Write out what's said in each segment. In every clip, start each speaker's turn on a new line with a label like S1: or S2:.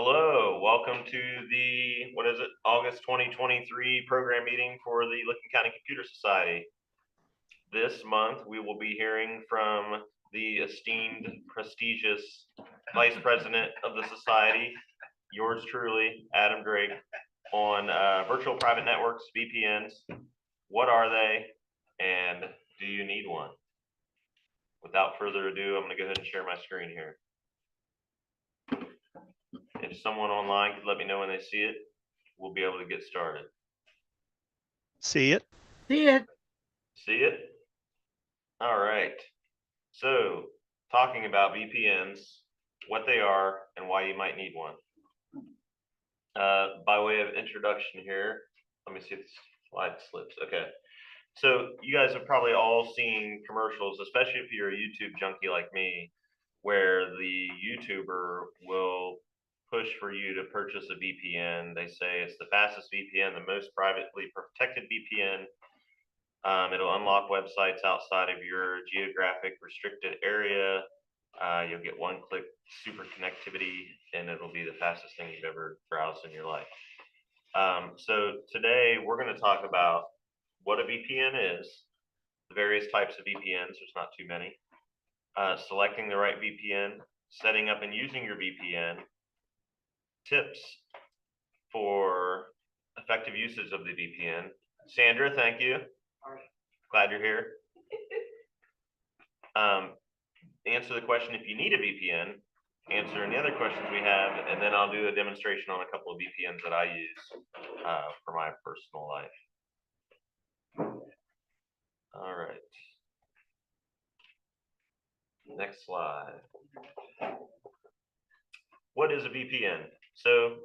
S1: Hello, welcome to the, August 2023 program meeting for the Licking County Computer Society. This month, we will be hearing from the esteemed, prestigious Vice President of the Society, yours truly, Adam Drake, on virtual private networks, VPNs. What are they, and do you need one? Without further ado, I'm going to go ahead and share my screen here. If someone online could let me know when they see it, we'll be able to get started.
S2: See it?
S3: See it.
S1: See it? All right. So, talking about VPNs, what they are, and why you might need one. By way of introduction here, let me see if the slide slips. Okay. So, you guys have probably all seen commercials, especially if you're a YouTube junkie like me, where the YouTuber will push for you to purchase a VPN. They say it's the fastest VPN, the most privately protected VPN. It'll unlock websites outside of your geographic restricted area. You'll get one-click super connectivity, and it'll be the fastest thing you've ever browsed in your life. So today we're going to talk about what a VPN is, the various types of VPNs. There's not too many. Selecting the right VPN, setting up and using your VPN, tips for effective usage of the VPN. Sandra, thank you. Glad you're here. Answer the question if you need a VPN, answer any other questions we have, and then I'll do a demonstration on a couple of VPNs that I use for my personal life. All right. Next slide. What is a VPN? So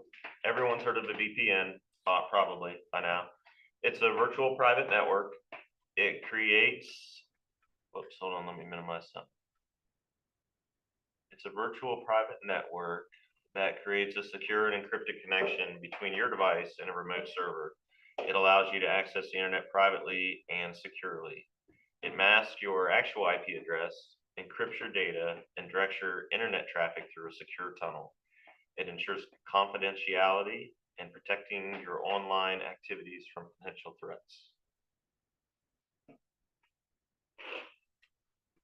S1: everyone's heard of a VPN, probably by now. It's a virtual private network. It creates, whoops, hold on, let me minimize something. It's a virtual private network that creates a secure and encrypted connection between your device and a remote server. It allows you to access the internet privately and securely. It masks your actual IP address, encrypts your data, and directs your internet traffic through a secure tunnel. It ensures confidentiality and protecting your online activities from potential threats.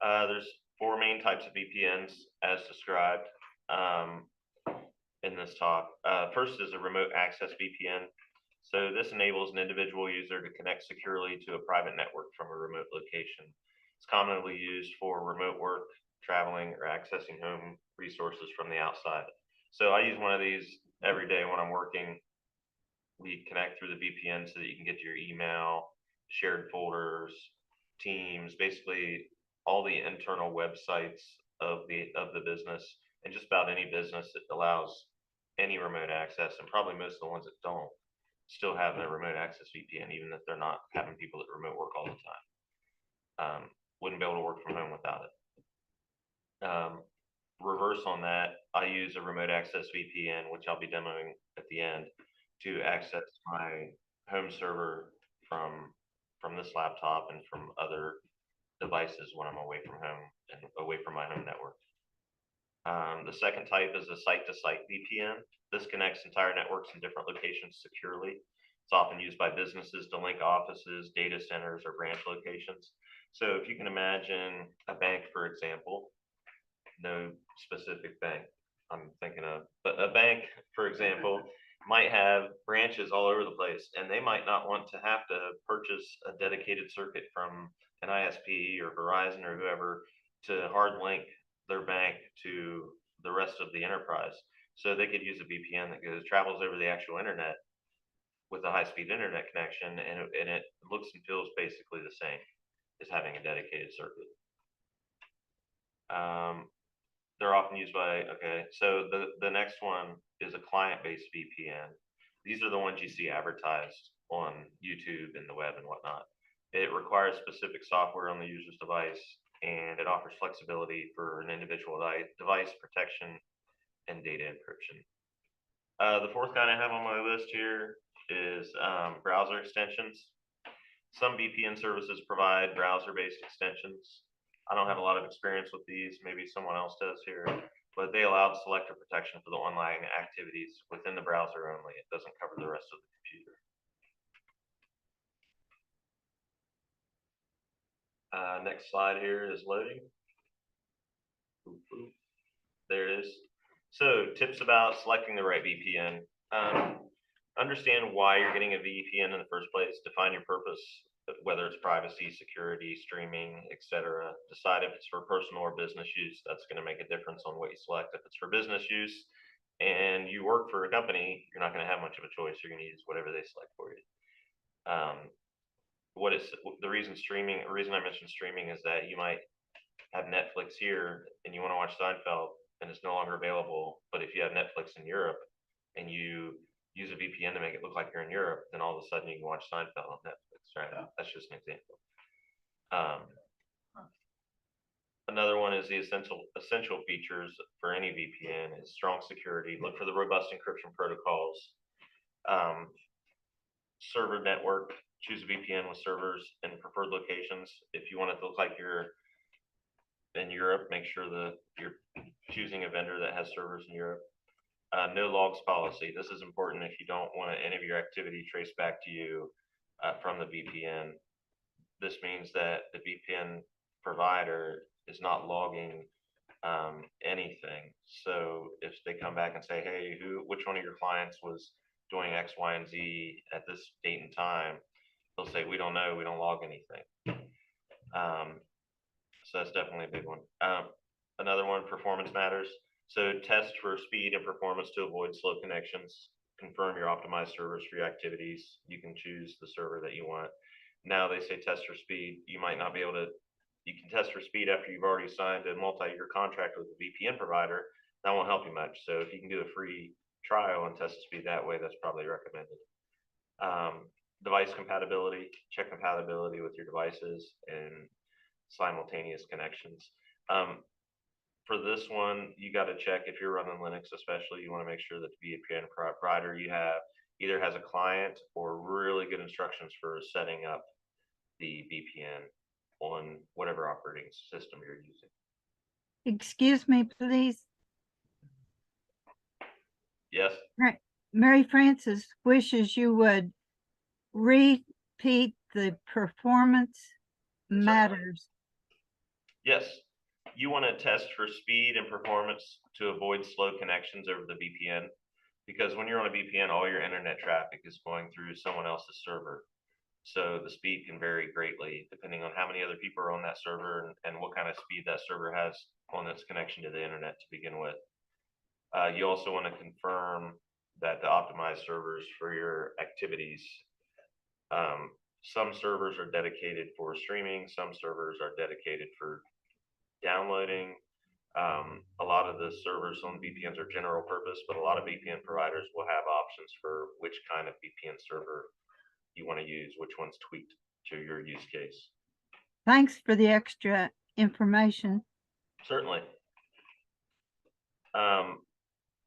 S1: There's four main types of VPNs as described in this talk. First is a remote access VPN. So this enables an individual user to connect securely to a private network from a remote location. It's commonly used for remote work, traveling, or accessing home resources from the outside. So I use one of these every day when I'm working. We connect through the VPN so that you can get to your email, shared folders, Teams, basically all the internal websites of the business, and just about any business that allows any remote access, and probably most of the ones that don't still have a remote access VPN, even if they're not having people that remote work all the time. Wouldn't be able to work from home without it. Reverse on that, I use a remote access VPN, which I'll be demoing at the end, to access my home server from this laptop and from other devices when I'm away from home and away from my home network. The second type is a site-to-site VPN. This connects entire networks in different locations securely. It's often used by businesses to link offices, data centers, or branch locations. So if you can imagine a bank, for example, no specific bank I'm thinking of, but a bank, for example, might have branches all over the place, and they might not want to have to purchase a dedicated circuit from an ISP or Verizon or whoever to hard link their bank to the rest of the enterprise. So they could use a VPN that travels over the actual internet with a high-speed internet connection, and it looks and feels basically the same as having a dedicated circuit. They're often used by, okay, so the next one is a client-based VPN. These are the ones you see advertised on YouTube and the web and whatnot. It requires specific software on the user's device, and it offers flexibility for an individual device protection and data encryption. The fourth kind I have on my list here is browser extensions. Some VPN services provide browser-based extensions. I don't have a lot of experience with these. Maybe someone else does here. but they allowed selector protection for the online activities within the browser only. It doesn't cover the rest of the computer. Next slide here is loading. Boop, boop. There it is. So tips about selecting the right VPN. Understand why you're getting a VPN in the first place. Define your purpose, whether it's privacy, security, streaming, etc. Decide if it's for personal or business use. That's going to make a difference on what you select. If it's for business use and you work for a company, you're not going to have much of a choice. You're going to use whatever they select for you. What is the reason streaming? The reason I mentioned streaming is that you might have Netflix here and you want to watch Seinfeld and it's no longer available. But if you have Netflix in Europe and you use a VPN to make it look like you're in Europe, then all of a sudden you can watch Seinfeld on Netflix, right? Yeah. That's just an example. Another one is the essential features for any VPN is strong security. Look for the robust encryption protocols. Server network, choose a VPN with servers in preferred locations. If you want it to look like you're in Europe, make sure that you're choosing a vendor that has servers in Europe. No logs policy. This is important if you don't want any of your activity traced back to you from the VPN. This means that the VPN provider is not logging anything. So if they come back and say, hey, which one of your clients was doing X, Y, and Z at this date and time, they'll say, we don't know, we don't log anything. So that's definitely a big one. Another one, performance matters. So test for speed and performance to avoid slow connections. Confirm your optimized servers for your activities. You can choose the server that you want. Now they say test for speed. You might not be able to, you can test for speed after you've already signed a multi-year contract with a VPN provider. That won't help you much. So if you can do a free trial and test the speed that way, that's probably recommended. Device compatibility, check compatibility with your devices and simultaneous connections. For this one, you got to check if you're running Linux, especially, you want to make sure that the VPN provider you have either has a client or really good instructions for setting up the VPN on whatever operating system you're using.
S3: Excuse me, please.
S1: Yes.
S3: Right. Mary Frances wishes you would repeat the performance matters.
S1: Yes. You want to test for speed and performance to avoid slow connections over the VPN, because when you're on a VPN, all your internet traffic is going through someone else's server. So the speed can vary greatly depending on how many other people are on that server and what kind of speed that server has on its connection to the internet to begin with. You also want to confirm that the optimized servers for your activities, some servers are dedicated for streaming, some servers are dedicated for downloading. A lot of the servers on VPNs are general purpose, but a lot of VPN providers will have options for which kind of VPN server you want to use, which one's tweaked to your use case.
S3: Thanks for the extra information.
S1: Certainly.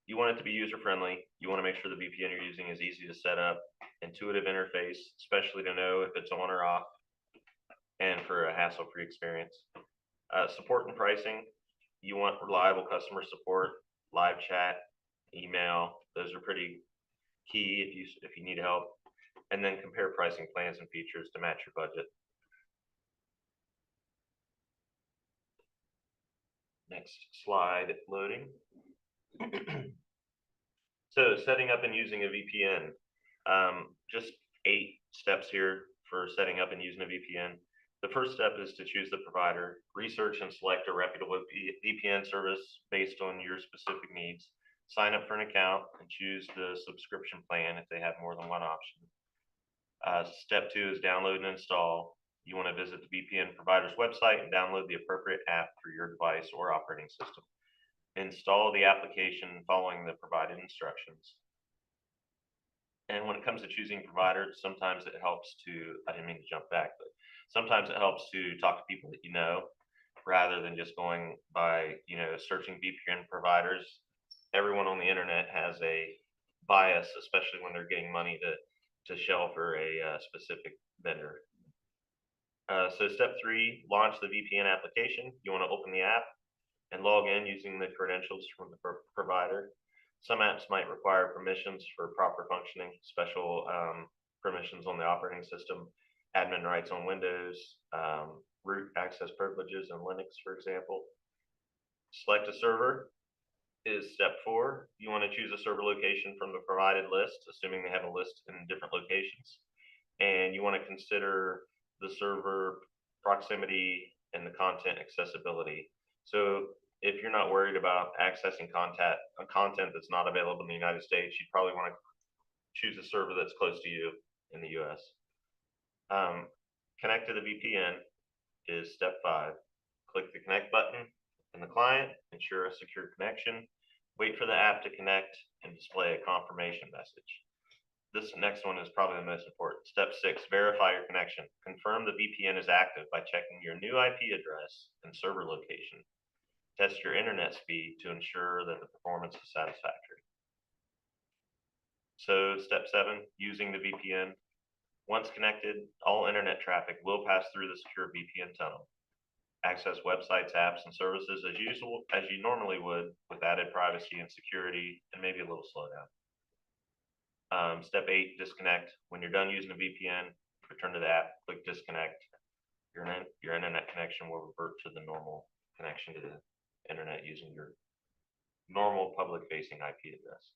S1: You want it to be user-friendly. You want to make sure the VPN you're using is easy to set up, intuitive interface, especially to know if it's on or off, and for a hassle-free experience. Support and pricing. You want reliable customer support, live chat, email. Those are pretty key if you need help. And then compare pricing plans and features to match your budget. Next slide, loading. So setting up and using a VPN. Just 8 steps here for setting up and using a VPN. The first step is to choose the provider, research and select a reputable VPN service based on your specific needs. Sign up for an account and choose the subscription plan if they have more than one option. Step 2 is download and install. You want to visit the VPN provider's website and download the appropriate app for your device or operating system. Install the application following the provided instructions. And when it comes to choosing providers, sometimes it helps to, I didn't mean to jump back, but sometimes it helps to talk to people that you know, rather than just going by, searching VPN providers. Everyone on the internet has a bias, especially when they're getting money to shell for a specific vendor. So step 3, launch the VPN application. You want to open the app, and log in using the credentials from the provider. Some apps might require permissions for proper functioning, special permissions on the operating system, admin rights on Windows, root access privileges in Linux, for example. Select a server is step 4. You want to choose a server location from the provided list, assuming they have a list in different locations. And you want to consider the server proximity and the content accessibility. So if you're not worried about accessing content that's not available in the United States, you'd probably want to choose a server that's close to you in the US. Connect to the VPN is step 5. Click the connect button in the client, ensure a secure connection, wait for the app to connect, and display a confirmation message. This next one is probably the most important. Step 6, verify your connection. Confirm the VPN is active by checking your new IP address and server location. Test your internet speed to ensure that the performance is satisfactory. So step 7, using the VPN. Once connected, all internet traffic will pass through the secure VPN tunnel. Access websites, apps, and services as usual, as you normally would, with added privacy and security, and maybe a little slowdown. Step 8, disconnect. When you're done using the VPN, return to the app, click disconnect. Your internet connection will revert to the normal connection to the internet using your normal public-facing IP address.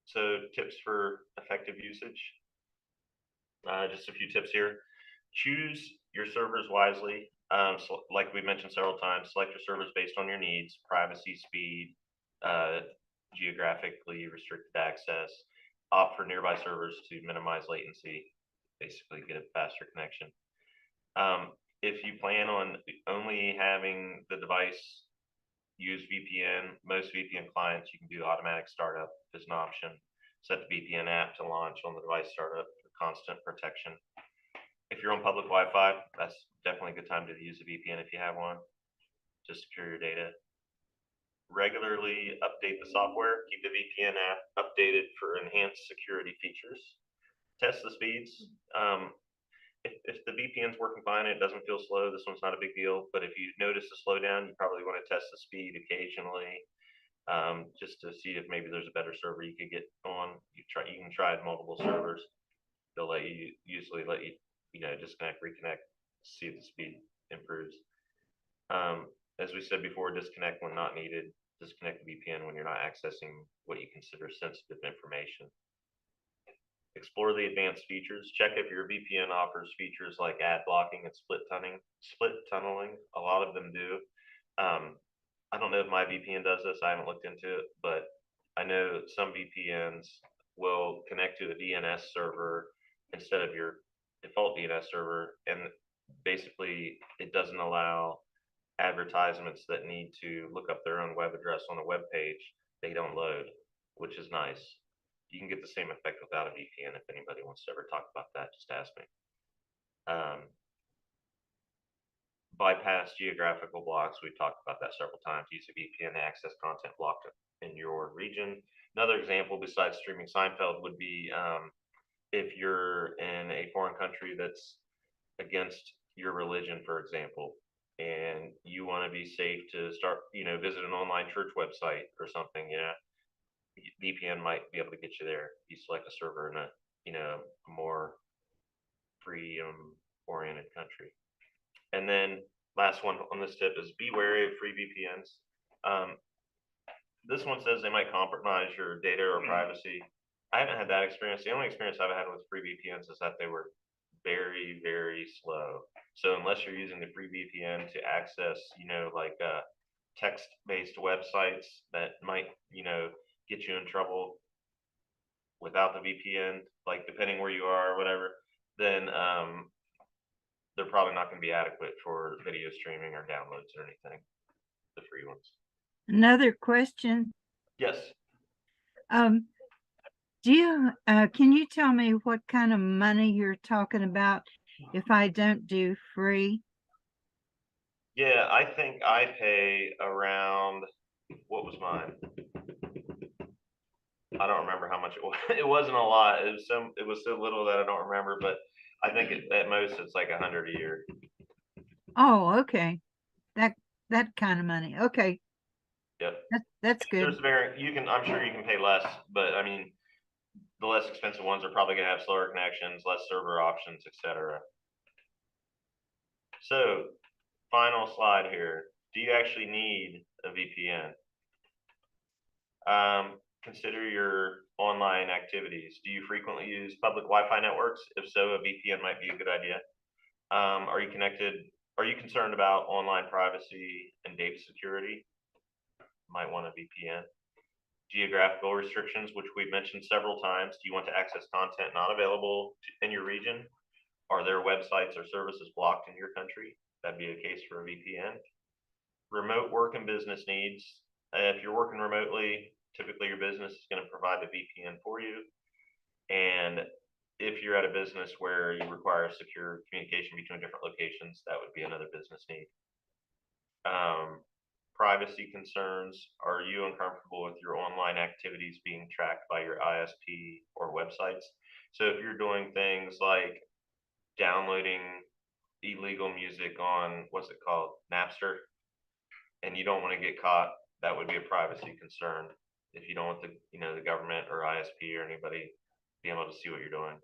S1: So tips for effective usage. Just a few tips here. Choose your servers wisely. So like we mentioned several times, select your servers based on your needs, privacy, speed, geographically restricted access, opt for nearby servers to minimize latency, basically get a faster connection. If you plan on only having the device use VPN, most VPN clients, you can do automatic startup as an option. Set the VPN app to launch on the device startup for constant protection. If you're on public Wi-Fi, that's definitely a good time to use a VPN if you have one to secure your data. Regularly update the software, keep the VPN app updated for enhanced security features. Test the speeds. If the VPN's working fine and it doesn't feel slow, this one's not a big deal. But if you notice a slowdown, you probably want to test the speed occasionally, just to see if maybe there's a better server you could get on. You can try multiple servers. They'll usually let you disconnect, reconnect, see if the speed improves. As we said before, disconnect when not needed. Disconnect the VPN when you're not accessing what you consider sensitive information. Explore the advanced features. Check if your VPN offers features like ad blocking and split tunneling. A lot of them do. I don't know if my VPN does this. I haven't looked into it, but I know some VPNs will connect to a DNS server instead of your default DNS server, and basically it doesn't allow advertisements that need to look up their own web address on a web page. They don't load, which is nice. You can get the same effect without a VPN. If anybody wants to ever talk about that, just ask me. Bypass geographical blocks. We've talked about that several times. Use a VPN to access content blocked in your region. Another example besides streaming Seinfeld would be if you're in a foreign country that's against your religion, for example, and you want to be safe to start, visit an online church website or something, VPN might be able to get you there. You select a server in a more freedom-oriented country. And then last one on this tip is be wary of free VPNs. This one says they might compromise your data or privacy. I haven't had that experience. The only experience I've had with free VPNs is that they were very, very slow. So unless you're using the free VPN to access, like text-based websites that might, get you in trouble without the VPN, like depending where you are or whatever, then they're probably not going to be adequate for video streaming or downloads or anything, the free ones.
S3: Another question.
S1: Yes.
S3: Can you tell me what kind of money you're talking about if I don't do free?
S1: Yeah, I think I pay around, what was mine? I don't remember how much it was. It wasn't a lot. It was so little that I don't remember, but I think at most it's like $100 a year.
S3: Oh, okay. That, that kind of money. Okay,
S1: Yep.
S3: that's good.
S1: I'm sure you can pay less, but I mean, the less expensive ones are probably gonna have slower connections, less server options, etc. So, final slide here. Do you actually need a VPN? Consider your online activities. Do you frequently use public Wi-Fi networks? If so, a VPN might be a good idea. Are you connected? Are you concerned about online privacy and data security? Might want a VPN. Geographical restrictions, which we've mentioned several times. Do you want to access content not available in your region? Are there websites or services blocked in your country? That'd be a case for a VPN. Remote work and business needs. If you're working remotely, typically your business is going to provide a VPN for you. And if you're at a business where you require secure communication between different locations, that would be another business need. Privacy concerns. Are you uncomfortable with your online activities being tracked by your ISP or websites? So if you're doing things like downloading illegal music on, what's it called, Napster, and you don't want to get caught, that would be a privacy concern. If you don't want the government or ISP or anybody being able to see what you're doing.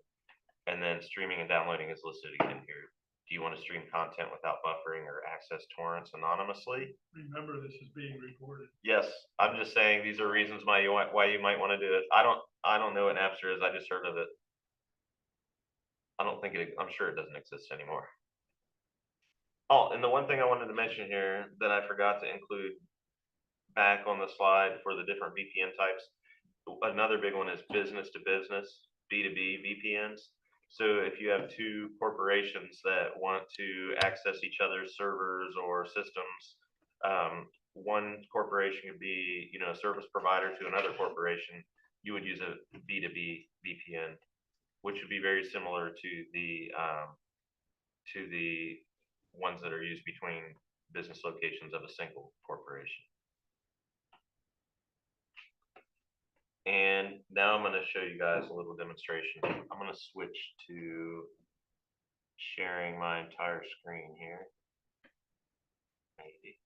S1: And then streaming and downloading is listed again here. Do you want to stream content without buffering or access torrents anonymously?
S4: Remember, this is being recorded.
S1: Yes, I'm just saying these are reasons why you might want to do it. I don't know what Napster is. I just heard of it. I'm sure it doesn't exist anymore. Oh, and the one thing I wanted to mention here that I forgot to include back on the slide for the different VPN types, another big one is business to business, B2B VPNs. So if you have two corporations that want to access each other's servers or systems, one corporation could be, a service provider to another corporation. You would use a B2B VPN, which would be very similar to the ones that are used between business locations of a single corporation. And now I'm going to show you guys a little demonstration. I'm going to switch to sharing my entire screen here. Maybe.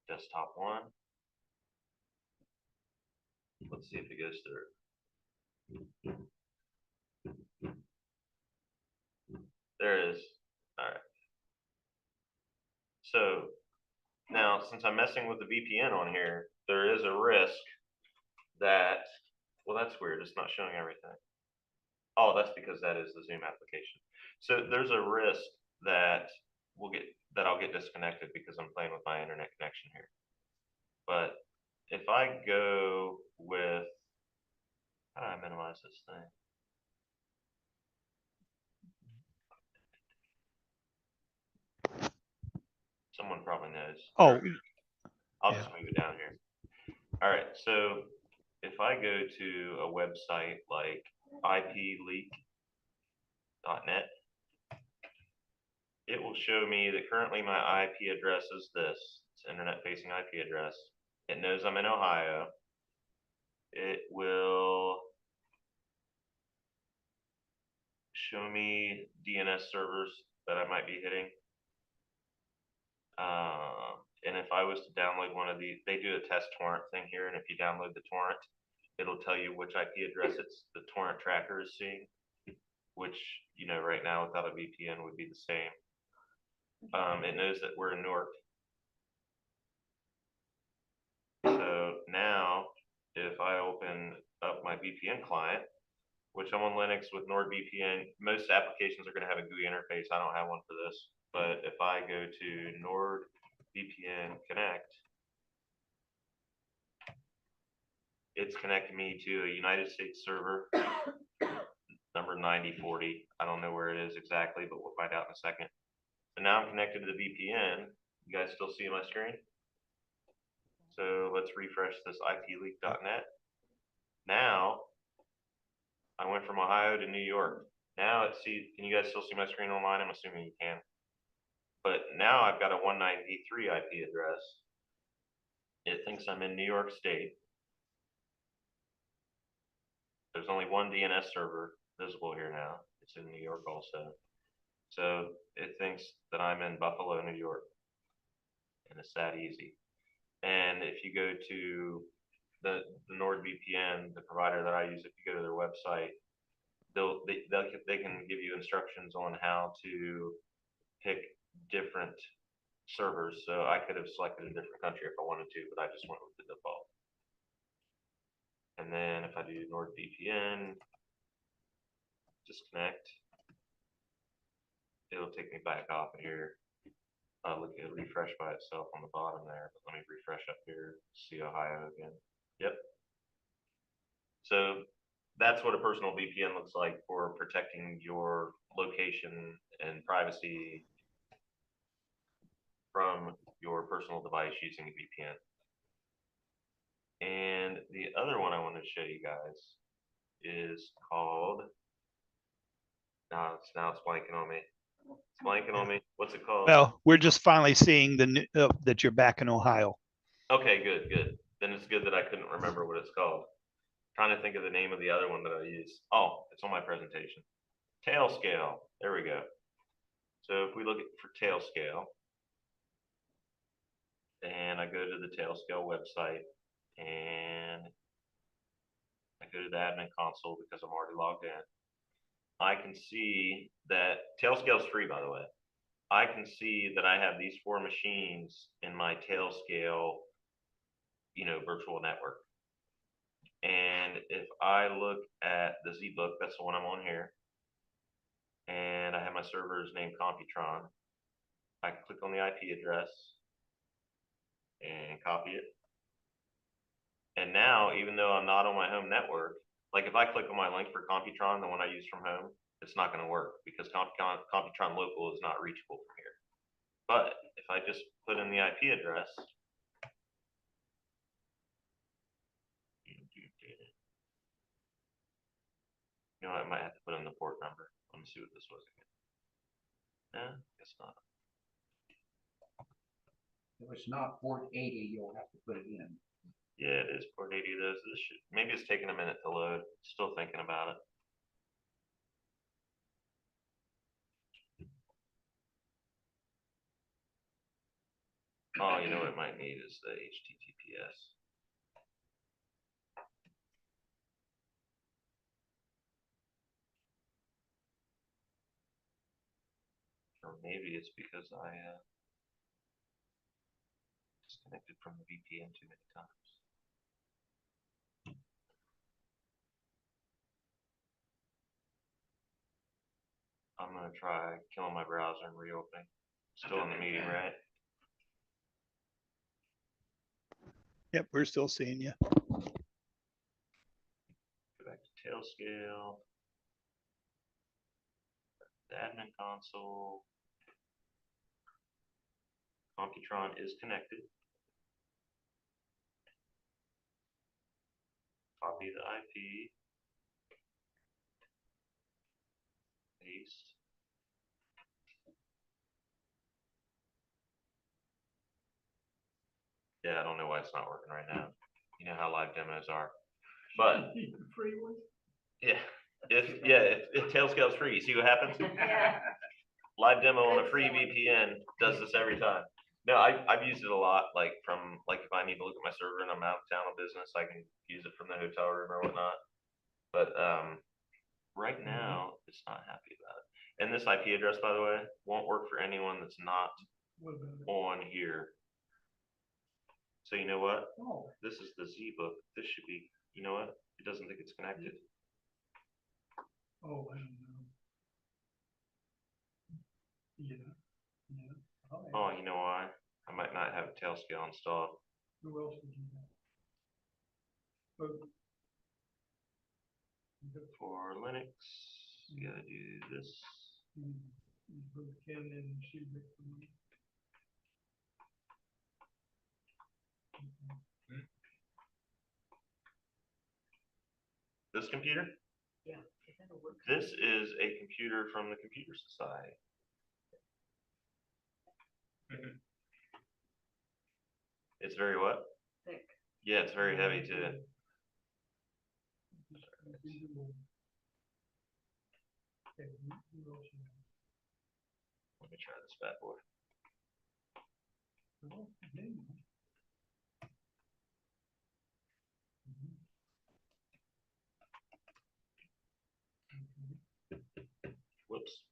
S1: Desktop one. Let's see if it goes through. There it is. All right. So now, since I'm messing with the VPN on here, there is a risk that, well, that's weird. It's not showing everything. Oh, that's because that is the Zoom application. So there's a risk that I'll get disconnected because I'm playing with my internet connection here. But if I go with, how do I minimize this thing? Someone probably knows.
S2: Oh,
S1: I'll just move it down here. All right, so if I go to a website like ipleak.net, it will show me that currently my IP address is this. It's internet facing IP address. It knows I'm in Ohio. It will show me DNS servers that I might be hitting. And if I was to download one of these, they do a test torrent thing here. And if you download the torrent, it'll tell you which IP address the torrent tracker is seeing, which, right now without a VPN would be the same. It knows that we're in Newark. So now if I open up my VPN client, which I'm on Linux with NordVPN, most applications are going to have a GUI interface. I don't have one for this. But if I go to NordVPN Connect, it's connecting me to a United States server, number 9040. I don't know where it is exactly, but we'll find out in a second. So now I'm connected to the VPN. You guys still see my screen? So let's refresh this ipleak.net. Now, I went from Ohio to New York. Now can you guys still see my screen online? I'm assuming you can. But now I've got a 193 IP address. It thinks I'm in New York State. There's only one DNS server visible here now. It's in New York also. So it thinks that I'm in Buffalo, New York. And it's that easy. And if you go to the NordVPN, the provider that I use, if you go to their website, they can give you instructions on how to pick different servers. So I could have selected a different country if I wanted to, but I just went with the default. And then if I do NordVPN, disconnect, it'll take me back off of here. Look, it'll refresh by itself on the bottom there, but let me refresh up here, see Ohio again. Yep. So that's what a personal VPN looks like for protecting your location and privacy from your personal device using a VPN. And the other one I want to show you guys is called, now it's blanking on me. It's blanking on me. What's it called?
S2: Well, we're just finally seeing that you're back in Ohio.
S1: Okay, good. Then it's good that I couldn't remember what it's called. Trying to think of the name of the other one that I use. Oh, it's on my presentation. Tailscale. There we go. So if we look for Tailscale, and I go to the Tailscale website, and I go to the admin console because I'm already logged in, I can see that Tailscale is free, by the way. I can see that I have these 4 machines in my Tailscale, virtual network. And if I look at the ZBook, that's the one I'm on here, and I have my servers named Computron, I click on the IP address and copy it. And now, even though I'm not on my home network, like if I click on my link for Computron, the one I use from home, it's not going to work because Computron local is not reachable from here. But if I just put in the IP address, I might have to put in the port number. Let me see what this was again. Guess not.
S5: If it's not port 80, you'll have to put it in.
S1: Yeah, it is port 80 of those. Maybe it's taking a minute to load. Still thinking about it. Oh, you know what it might need is the HTTPS. Or maybe it's because I disconnected from the VPN too many times. I'm going to try killing my browser and reopening. Still in the meeting, right?
S2: Yep, we're still seeing you.
S1: Go back to Tailscale. The admin console. Computron is connected. Copy the IP. Paste. Yeah, I don't know why it's not working right now. You know how live demos are. But
S4: Free one?
S1: yeah, if Tailscale's free, you see what happens?
S6: Yeah.
S1: Live demo on a free VPN does this every time. No, I've used it a lot, like if I need to look at my server and I'm out of town on business, I can use it from the hotel room or whatnot. But right now, it's not happy about it. And this IP address, by the way, won't work for anyone that's not
S4: What about it?
S1: on here. So you know what?
S4: Oh,
S1: This is the ZBook. This should be, you know what? It doesn't think it's connected.
S4: I don't know. Yeah. All right.
S1: Oh, you know why? I might not have Tailscale installed.
S4: Who else would you have?
S1: For Linux, you gotta do this.
S4: Ken and she.
S1: This computer?
S6: Yeah. That'll work.
S1: This is a computer from the Computer Society. It's very what?
S6: Thick.
S1: Yeah, it's very heavy too. Let me try this bad boy. Whoops.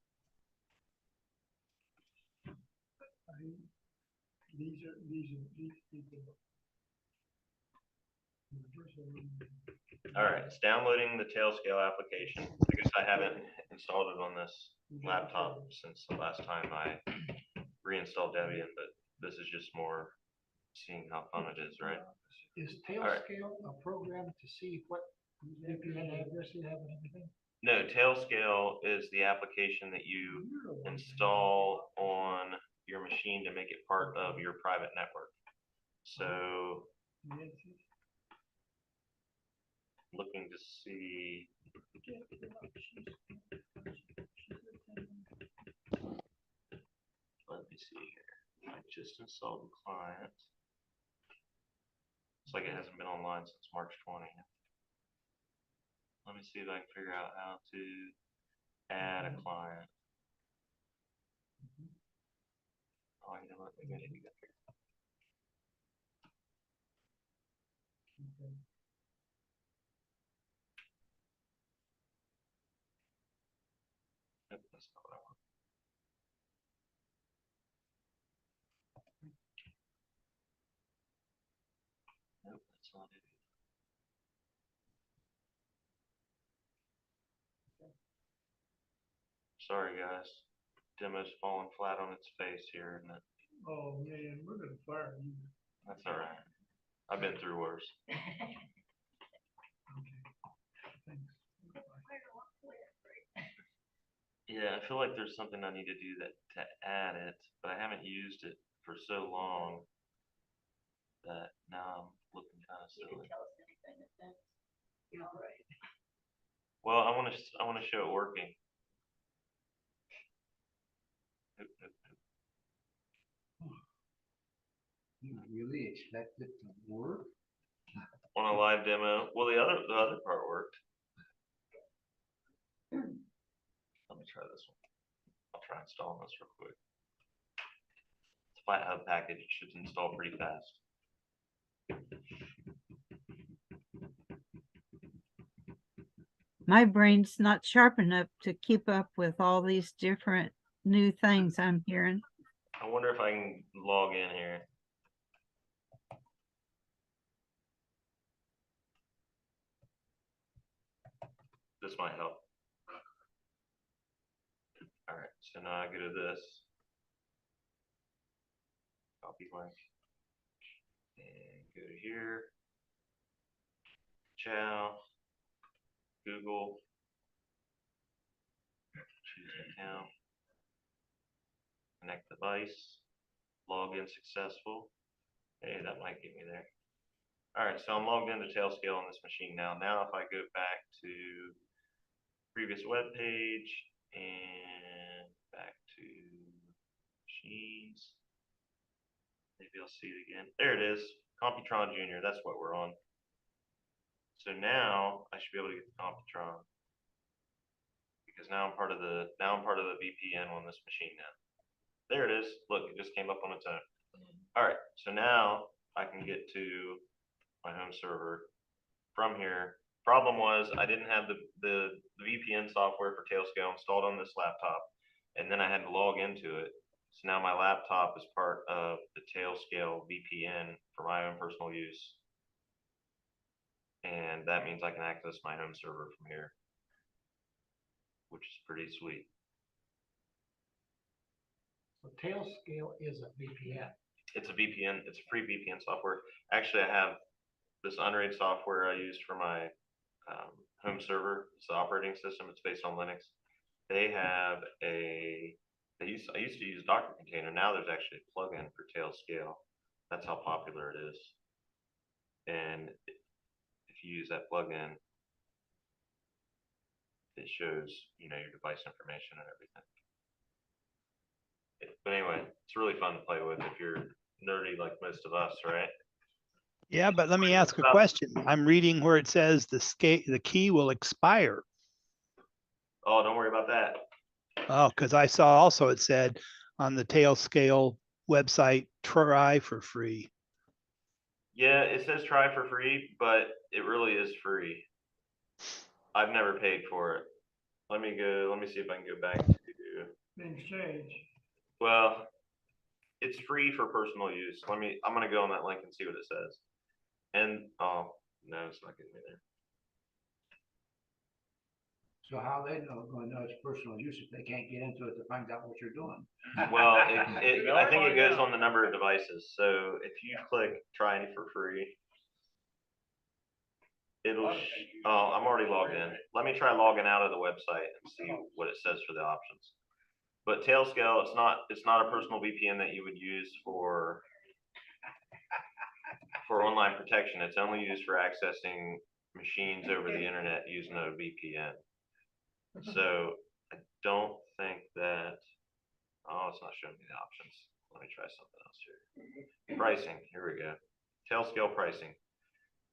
S4: These people.
S1: All right, it's downloading the Tailscale application. I guess I haven't installed it on this laptop since the last time I reinstalled Debian, but this is just more seeing how fun it is, right?
S5: Is
S1: right.
S5: Tailscale a program to see what VPN address you have and everything?
S1: No, Tailscale is the application that you install on your machine to make it part of your private network. So looking to see. Let me see here. I just installed the client. Looks like it hasn't been online since March 20th. Let me see if I can figure out how to add a client. Oh, you know what? Maybe I need to get there. Nope, that's not what I want. Nope, that's not it. Sorry, guys. Demo's falling flat on its face here, isn't it?
S4: Oh, man, we're gonna fire you.
S1: That's all right. I've been through worse.
S4: Okay. Thanks.
S1: Yeah, I feel like there's something I need to do to add it, but I haven't used it for so long that now I'm looking kind of
S6: You can
S1: silly.
S6: tell us anything if that's, you know, right.
S1: Well, I want to show it working. Nope, nope, nope.
S5: You really expect it to work?
S1: On a live demo. Well, the other part worked. Let me try this one. I'll try installing this real quick. It's a FlatHub package. It should install pretty fast.
S3: My brain's not sharp enough to keep up with all these different new things I'm hearing.
S1: I wonder if I can log in here. This might help. All right, so now I go to this. Copy link. And go to here. Ciao. Google. Choose an account. Connect device. Login successful. Hey, that might get me there. All right, so I'm logged into Tailscale on this machine now. Now, if I go back to previous web page and back to machines, maybe I'll see it again. There it is, Computron Junior. That's what we're on. So now I should be able to get the Computron because now I'm part of the VPN on this machine now. There it is. Look, it just came up on its own. All right, so now I can get to my home server from here. Problem was I didn't have the VPN software for Tailscale installed on this laptop, and then I had to log into it. So now my laptop is part of the Tailscale VPN for my own personal use. And that means I can access my home server from here, which is pretty sweet.
S5: So Tailscale is a VPN.
S1: It's a VPN, it's a free VPN software. Actually, I have this Unraid software I used for my home server. It's the operating system. It's based on Linux. They have I used to use Docker Container. Now there's actually a plugin for Tailscale. That's how popular it is. And if you use that plugin, it shows, you know, your device information and everything. But anyway, it's really fun to play with if you're nerdy like most of us, right?
S2: Yeah, but let me ask a question. I'm reading where it says the key will expire.
S1: Oh, don't worry about that.
S2: Oh, because I saw also it said on the Tailscale website, try for free.
S1: Yeah, it says try for free, but it really is free. I've never paid for it. Let me see if I can go back to,
S5: Things change.
S1: well, it's free for personal use. I'm gonna go on that link and see what it says. And, oh, no, it's not getting me there.
S4: So how they gonna know it's personal use if they can't get into it to find out what you're doing?
S1: Well, I think it goes on the number of devices. So if you click try for free, oh, I'm already logged in. Let me try logging out of the website and see what it says for the options. But Tailscale, it's not a personal VPN that you would use for online protection. It's only used for accessing machines over the internet using a VPN. So I don't think that, oh, it's not showing me the options. Let me try something else here. Pricing, here we go. Tailscale pricing.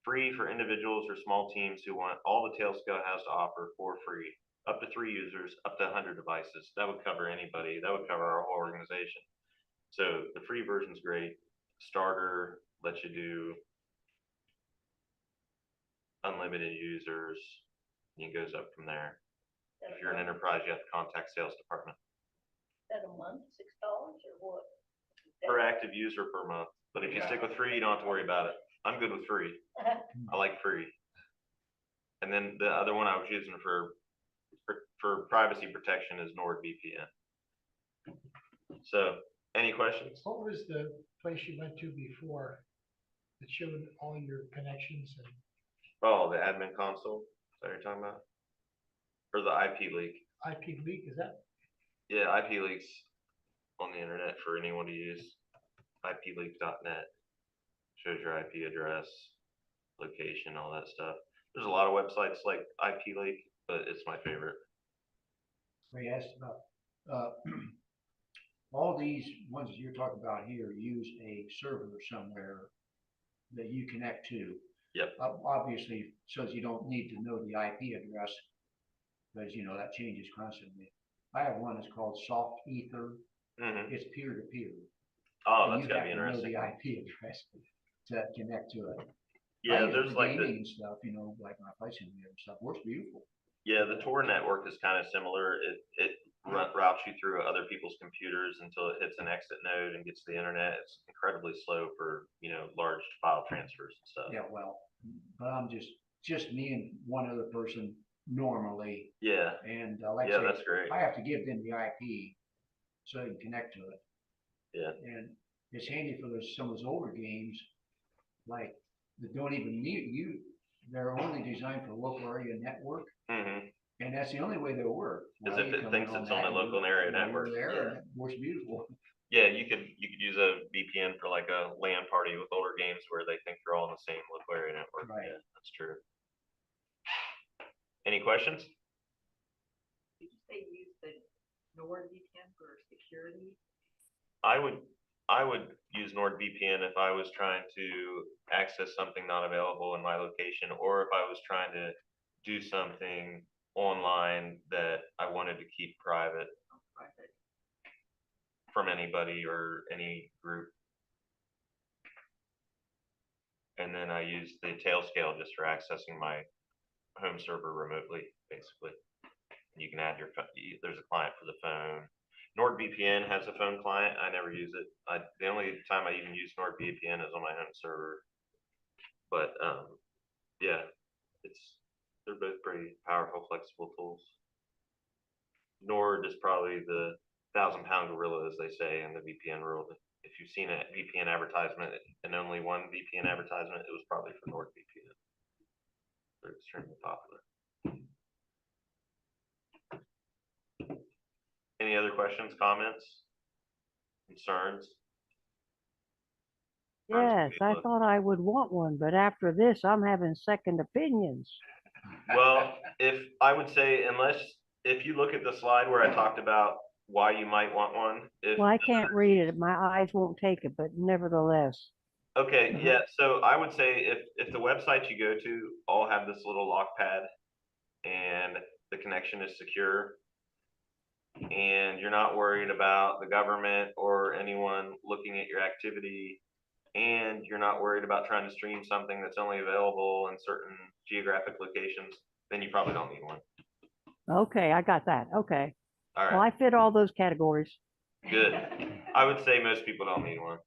S1: Free for individuals or small teams who want all the Tailscale has to offer for free. Up to 3 users, up to 100 devices. That would cover anybody. That would cover our whole organization. So the free version's great. Starter lets you do unlimited users. And it goes up from there. If you're an enterprise, you have to contact sales department.
S6: Is that a month, $6 or what?
S1: Per active user per month. But if you stick with free, you don't have to worry about it. I'm good with free. I like free. And then the other one I was using for privacy protection is NordVPN. So, any questions?
S5: What was the place you went to before that showed all your connections and
S1: Oh, the admin console, is that what you're talking about? Or the IP leak?
S5: IP leak? Is that?
S1: Yeah, IP leaks on the internet for anyone to use. IPleak.net shows your IP address, location, all that stuff. There's a lot of websites like IP leak, but it's my favorite.
S4: We asked about, all these ones that you're talking about here use a server somewhere that you connect to.
S1: Yep.
S4: Obviously, so that you don't need to know the IP address, because you know that changes constantly. I have one that's called Soft Ether.
S1: Mm-hmm.
S4: It's peer to peer.
S1: Oh,
S4: And
S1: that's gotta be
S4: you have to
S1: interesting.
S4: know the IP address to connect to it.
S1: Yeah,
S4: I use it
S1: there's
S4: for
S1: like
S4: gaming and stuff, you know, like my flight simulator and stuff. Works beautiful.
S1: yeah, the Tor network is kind of similar. It routes you through other people's computers until it hits an exit node and gets to the internet. It's incredibly slow for, large file transfers and stuff.
S4: Yeah, well, but I'm just me and one other person normally,
S1: Yeah,
S4: and like
S1: yeah,
S4: I say,
S1: that's great.
S4: I have to give them the IP so they can connect to it.
S1: Yeah.
S4: And it's handy for some of those older games, like that don't even need you. They're only designed for local area network,
S1: Mm-hmm.
S4: and that's the only way they'll work.
S1: Is
S4: Well,
S1: if
S4: you
S1: it
S4: come
S1: thinks
S4: in
S1: it's on
S4: that
S1: a local
S4: and
S1: area
S4: you're
S1: network.
S4: there,
S1: Yeah.
S4: and it works beautiful.
S1: Yeah, you could use a VPN for like a LAN party with older games where they think they're all in the same local area network.
S4: Right.
S1: Yeah, that's true. Any questions?
S6: Did you say use the NordVPN for security?
S1: I would use NordVPN if I was trying to access something not available in my location, or if I was trying to do something online that I wanted to keep private
S6: Private.
S1: from anybody or any group. And then I use the Tailscale just for accessing my home server remotely, basically. You can add there's a client for the phone. NordVPN has a phone client. I never use it. The only time I even use NordVPN is on my home server. But yeah, they're both pretty powerful, flexible tools. Nord is probably the 1,000-pound gorilla, as they say in the VPN world. If you've seen a VPN advertisement and only one VPN advertisement, it was probably for NordVPN. They're extremely popular. Any other questions, comments, concerns?
S7: Yes, I thought I would want one, but after this, I'm having second opinions.
S1: Well, I would say if you look at the slide where I talked about why you might want one,
S7: Well, I can't read it. My eyes won't take it, but nevertheless.
S1: okay, yeah, so I would say if the websites you go to all have this little lock pad and the connection is secure, and you're not worried about the government or anyone looking at your activity, and you're not worried about trying to stream something that's only available in certain geographic locations, then you probably don't need one.
S7: Okay, I got that. Okay.
S1: All
S7: Well,
S1: right,
S7: I fit all those categories.
S1: good. I would say most people don't need one.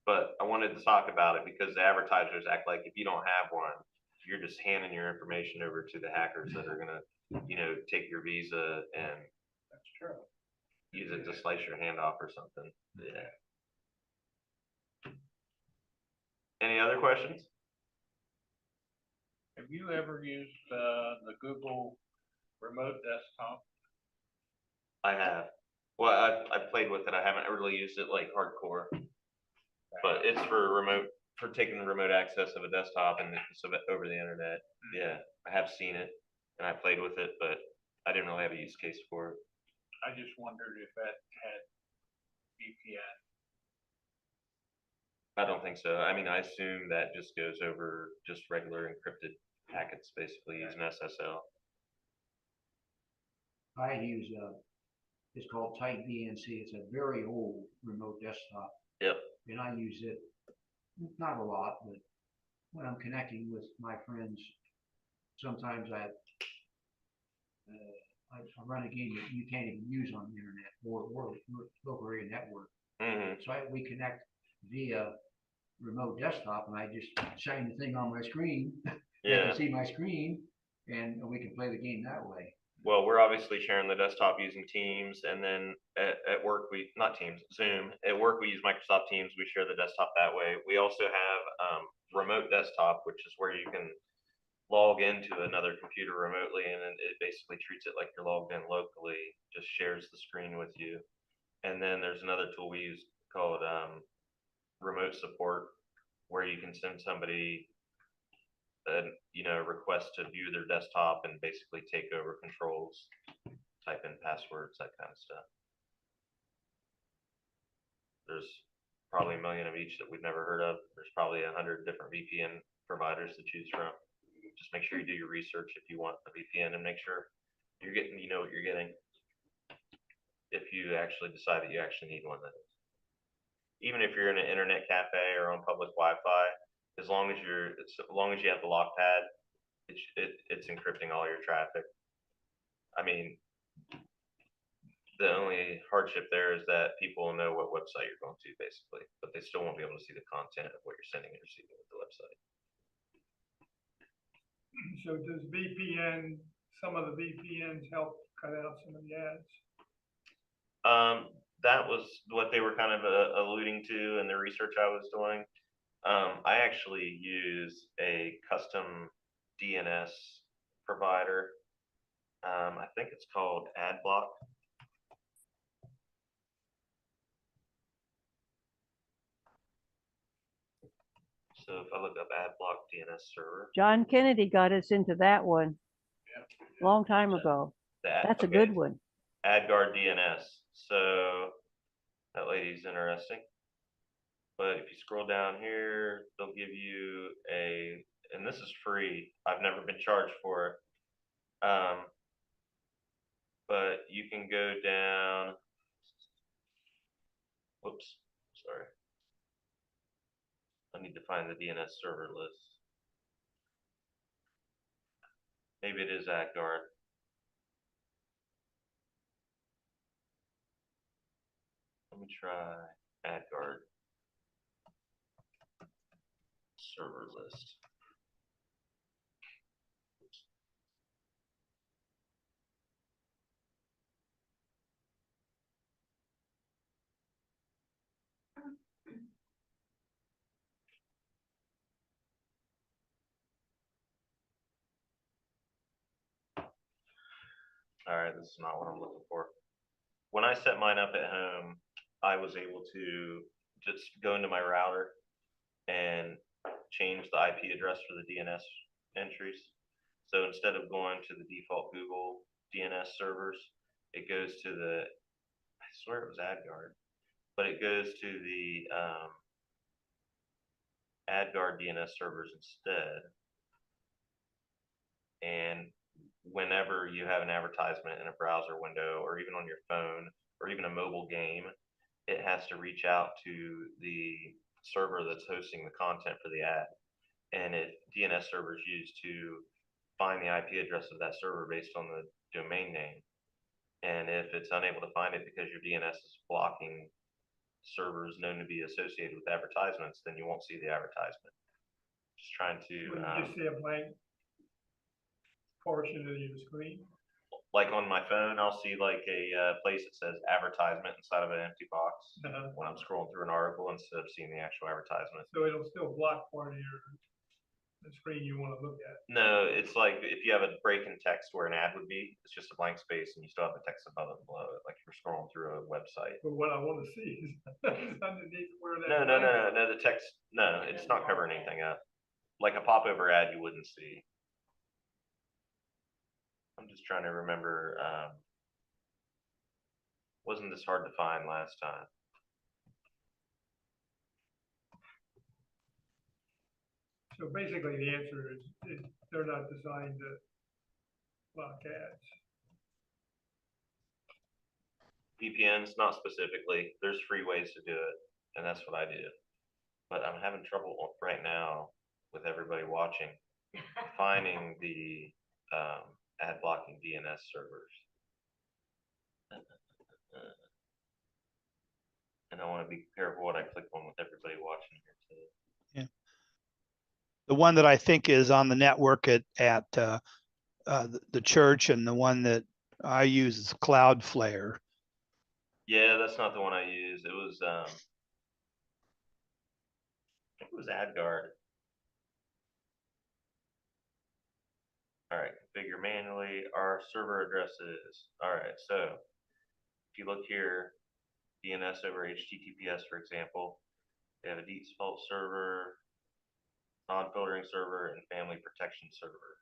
S1: But I wanted to talk about it because the advertisers act like if you don't have one, you're just handing your information over to the hackers that are gonna, take your Visa and
S4: That's true.
S1: use it to slice your hand off or something. Yeah. Any other questions?
S8: Have you ever used the Google remote desktop?
S1: I have. Well, I've played with it. I haven't really used it like hardcore. But it's for taking remote access of a desktop and so over the internet. Yeah, I have seen it and I played with it, but I didn't really have a use case for it.
S8: I just wondered if that had VPN.
S1: I don't think so. I mean, I assume that just goes over just regular encrypted packets, basically using SSL.
S4: I use, it's called Tight VNC. It's a very old remote desktop.
S1: Yep.
S4: And I use it, not a lot, but when I'm connecting with my friends, sometimes I run a game that you can't even use on the internet or local area network.
S1: Hmm.
S4: So we connect via remote desktop and I just shine the thing on my screen. They
S1: Yeah.
S4: can see my screen and we can play the game that way.
S1: Well, we're obviously sharing the desktop using Teams, and then at work not Teams, Zoom. At work we use Microsoft Teams. We share the desktop that way. We also have remote desktop, which is where you can log into another computer remotely, and then it basically treats it like you're logged in locally. Just shares the screen with you. And then there's another tool we use called remote support, where you can send somebody a request to view their desktop and basically take over controls, type in passwords, that kind of stuff. There's probably a million of each that we've never heard of. There's probably 100 different VPN providers to choose from. Just make sure you do your research if you want a VPN and make sure you're getting, what you're getting. If you actually decide that you actually need one, that is. Even if you're in an internet cafe or on public Wi-Fi, as long as you have the lock pad, it's encrypting all your traffic. I mean, the only hardship there is that people will know what website you're going to, basically, but they still won't be able to see the content of what you're sending and receiving with the website.
S9: So does some of the VPNs help cut out some of the ads?
S1: That was what they were kind of alluding to in the research I was doing. I actually use a custom DNS provider. I think it's called AdBlock. So if I look up AdBlock DNS server,
S7: John Kennedy got us into that one long time ago. That's a good one.
S1: AdGuard DNS. So that lady's interesting. But if you scroll down here, they'll give you and this is free. I've never been charged for it. But you can go down. Whoops, sorry. I need to find the DNS server list. Maybe it is AdGuard. Let me try AdGuard server list. All right, this is not what I'm looking for. When I set mine up at home, I was able to just go into my router and change the IP address for the DNS entries. So instead of going to the default Google DNS servers, it goes to I swear it was AdGuard, but it goes to the AdGuard DNS servers instead. And whenever you have an advertisement in a browser window or even on your phone or even a mobile game, it has to reach out to the server that's hosting the content for the ad. And if DNS servers used to find the IP address of that server based on the domain name, and if it's unable to find it because your DNS is blocking servers known to be associated with advertisements, then you won't see the advertisement. Just trying to,
S9: When you just see a blank portion of your screen.
S1: like on my phone, I'll see like a place that says advertisement inside of an empty box
S9: Uh-huh.
S1: when I'm scrolling through an article instead of seeing the actual advertisement.
S9: So it'll still block part of the screen you want to look at.
S1: No, it's like if you have a break in text where an ad would be, it's just a blank space and you still have the text above it and below it, like if you're scrolling through a website.
S9: But what I want to see is underneath where that.
S1: No, the text, no, it's not covering anything up. Like a popover ad you wouldn't see. I'm just trying to remember, wasn't this hard to find last time?
S9: So basically the answer is they're not designed to block ads.
S1: VPNs, not specifically. There's free ways to do it, and that's what I do. But I'm having trouble right now with everybody watching finding the ad blocking DNS servers. And I want to be careful what I click on with everybody watching here too.
S2: Yeah. The one that I think is on the network at the church, and the one that I use is Cloudflare.
S1: Yeah, that's not the one I use. It was I think it was AdGuard. All right, configure manually our server addresses. All right, so if you look here, DNS over HTTPS, for example, they have a default server, non-filtering server, and family protection server.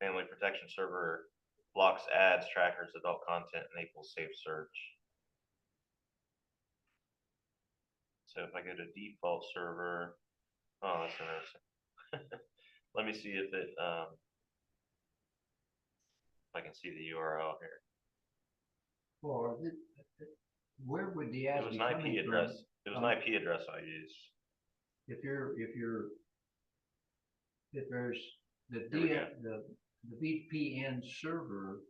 S1: Family protection server blocks ads, trackers, adult content, enables safe search. So if I go to default server, oh, that's interesting. Let me see if it, if I can see the URL here.
S4: Or where would the
S1: It
S4: ads
S1: was
S4: be
S1: an
S4: coming
S1: IP
S4: from?
S1: address. It was an IP address I used.
S4: If there's the
S1: Here we go.
S4: the VPN server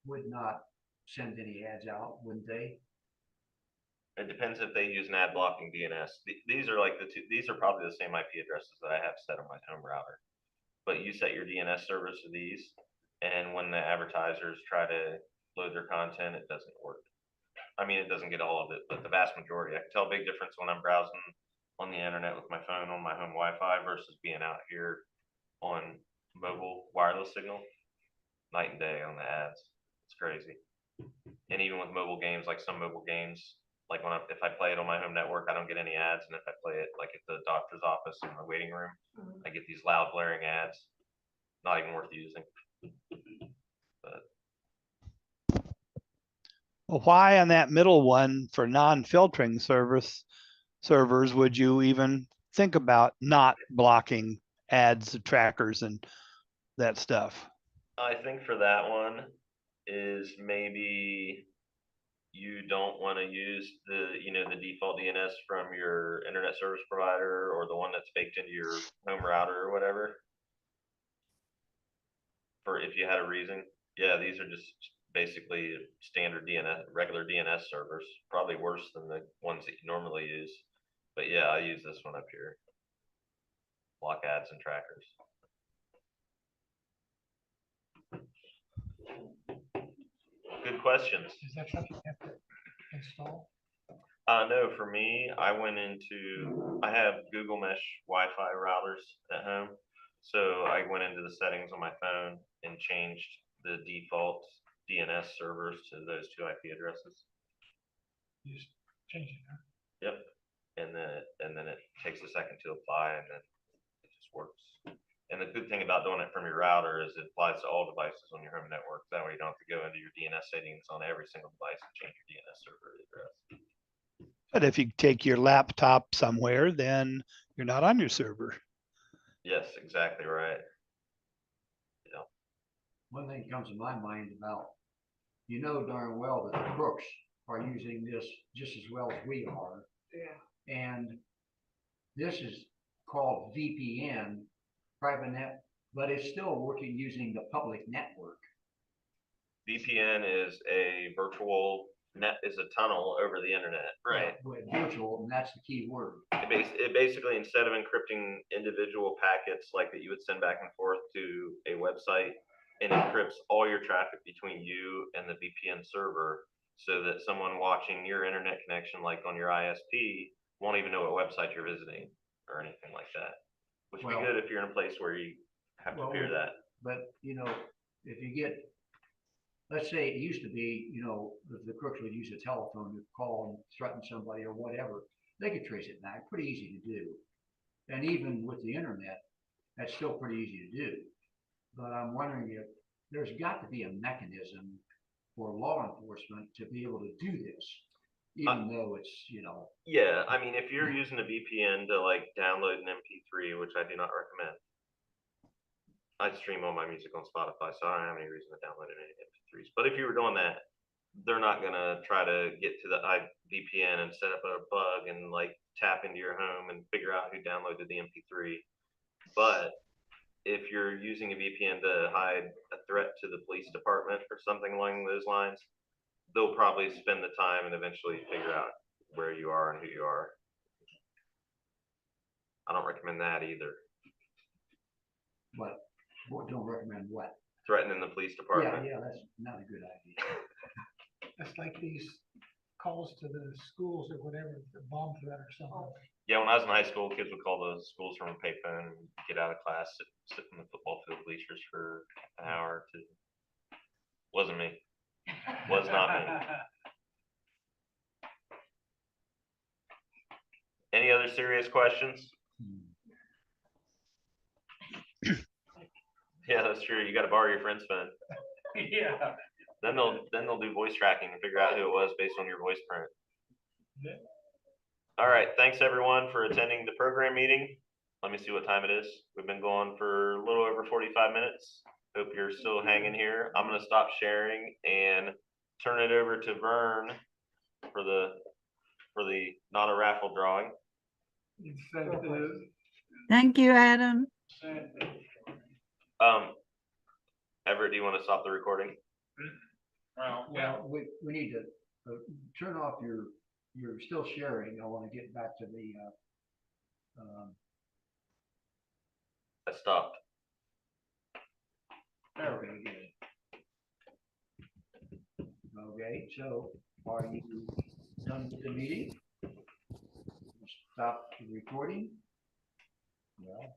S4: would not send any ads out, wouldn't they?
S1: It depends if they use an ad blocking DNS. These are like these are probably the same IP addresses that I have set on my home router. But you set your DNS servers to these, and when the advertisers try to load their content, it doesn't work. I mean, it doesn't get all of it, but the vast majority. I can tell a big difference when I'm browsing on the internet with my phone on my home Wi-Fi versus being out here on mobile wireless signal. Night and day on the ads. It's crazy. And even with mobile games, like some mobile games, like if I play it on my home network, I don't get any ads. And if I play it like at the doctor's office in the waiting room, I get these loud blaring ads. Not even worth using. But
S2: Well, why on that middle one for non-filtering servers would you even think about not blocking ads, trackers, and that stuff?
S1: I think for that one is maybe you don't want to use the default DNS from your internet service provider or the one that's baked into your home router or whatever. For if you had a reason, yeah, these are just basically standard regular DNS servers, probably worse than the ones that you normally use. But yeah, I use this one up here. Block ads and trackers. Good questions.
S5: Is that something you have to install?
S1: No, for me, I have Google Mesh Wi-Fi routers at home. So I went into the settings on my phone and changed the default DNS servers to those two IP addresses.
S5: You just change it, huh?
S1: Yep. And then it takes a second to apply and then it just works. And the good thing about doing it from your router is it applies to all devices on your home network. That way you don't have to go into your DNS settings on every single device and change your DNS server address.
S2: But if you take your laptop somewhere, then you're not on your server.
S1: Yes, exactly right. Yeah.
S4: one thing comes to my mind about, you know darn well that the crooks are using this just as well as we are.
S9: Yeah.
S4: And this is called VPN, private net, but it's still working using the public network.
S1: VPN is a virtual net, is a tunnel over the internet, right?
S4: With virtual, and that's the key word.
S1: It basically, instead of encrypting individual packets like that you would send back and forth to a website, it encrypts all your traffic between you and the VPN server, so that someone watching your internet connection, like on your ISP, won't even know what website you're visiting or anything like that. Which would be
S4: Well-
S1: good if you're in a place where you have to
S4: Well,
S1: fear that.
S4: But, you know, if you get, let's say it used to be, you know, the crooks would use a telephone to call and threaten somebody or whatever, they could trace it back, pretty easy to do. And even with the internet, that's still pretty easy to do. But I'm wondering if there's got to be a mechanism for law enforcement to be able to do this, even though it's, you know,
S1: Yeah, I mean, if you're using a VPN to like download an MP3, which I do not recommend. I stream all my music on Spotify, so I don't have any reason to download any MP3s. But if you were doing that, they're not gonna try to get to the VPN and set up a bug and like tap into your home and figure out who downloaded the MP3. But if you're using a VPN to hide a threat to the police department or something along those lines, they'll probably spend the time and eventually figure out where you are and who you are. I don't recommend that either.
S4: but don't recommend what?
S1: Threatening the police
S4: Yeah,
S1: department.
S4: yeah, that's not a good idea.
S5: That's like these calls to the schools or whatever, the bomb threat or something.
S1: Yeah, when I was in high school, kids would call the schools from a payphone and get out of class, sit in the football field bleachers for an hour or two. Wasn't me. Was not me. Any other serious questions? Yeah, that's true. You gotta borrow your friend's phone.
S8: Yeah.
S1: Then they'll do voice tracking and figure out who it was based on your voice print.
S9: Yeah.
S1: All right, thanks everyone for attending the program meeting. Let me see what time it is. We've been going for a little over 45 minutes. Hope you're still hanging here. I'm gonna stop sharing and turn it over to Vern for the not a raffle drawing.
S9: Incentive.
S3: Thank you, Adam.
S1: Everett, do you want to stop the recording?
S8: Well, yeah,
S4: Well, we need to turn off you're still sharing. I want to get back to the,
S1: I stopped.
S4: okay, good. Okay, so are you done with the meeting? Stop the recording? Well,